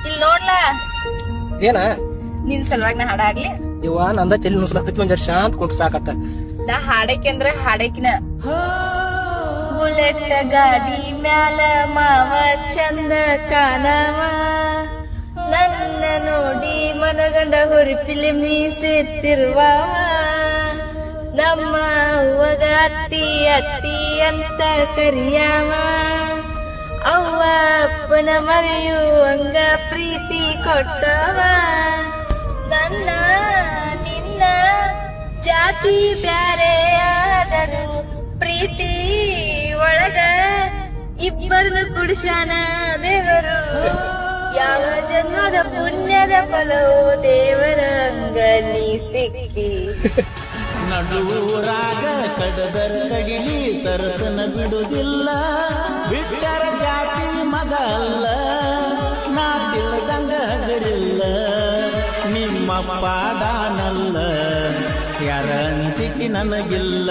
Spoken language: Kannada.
ಇಲ್ಲಿ ನೋಡ್ಲ ಏನ ನಿನ್ ಸಲುವಾಗಿ ನಾ ಹಾಡಾಡ್ಲಿ. ಇವ ನಂದ ತಲೆ ನುಸ್ಲತ್ತೈತಿ ಒಂದ್ ಜರ ಶಾಂತ ಕೊಟ್ಟು ಸಾಕಟ್ಟ. ನಾ ಹಾಡಕ್ಕೆ ಅಂದ್ರ ಹಾಡಕಿನ ಬುಲೆಟ್ ಗಾಡಿ ಮ್ಯಾಲ ಮಾವ ಚಂದ ಕಾಣವ, ನನ್ನ ನೋಡಿ ಮನಗಂಡ ಹುರಿಪಿಲಿ ಮೀಸೆತ್ತಿರುವವ, ನಮ್ಮ ಅವ್ವಗ ಅತ್ತಿ ಅತ್ತಿ ಅಂತ ಕರಿಯವ, ಅವ್ವ ಅಪ್ಪನ ಮರೆಯುವಂಗ ಪ್ರೀತಿ ಕೊಟ್ಟವ, ನನ್ನ ನಿನ್ನ ಜಾತಿ ಬ್ಯಾರೆ ಆದರೂ ಪ್ರೀತಿ ಒಳಗ ಇಬ್ಬರನ್ನು ಕುಡಿಸ್ಯಾನ ದೇವರು, ಯಾವ ಜನ್ಮದ ಪುಣ್ಯದ ಫಲವೋ ದೇವರ ಅಂಗಲಿ ಸಿಕ್ಕಿ. ನಡುವೂರಾಗ ಕಡದರ ಕಡಿಲಿ ತರತನ ಬಿಡುದಿಲ್ಲ, ಬಿಟ್ಟರ ಜಾತಿ ಮಗ ಅಲ್ಲ, ನಾ ತಿಳಿದಂಗ ಹಗರಿಲ್ಲ, ನಿಮ್ಮ ಪಾಡಾನಲ್ಲ, ಯಾರ ಅಂಜಿಕೆ ನನಗಿಲ್ಲ.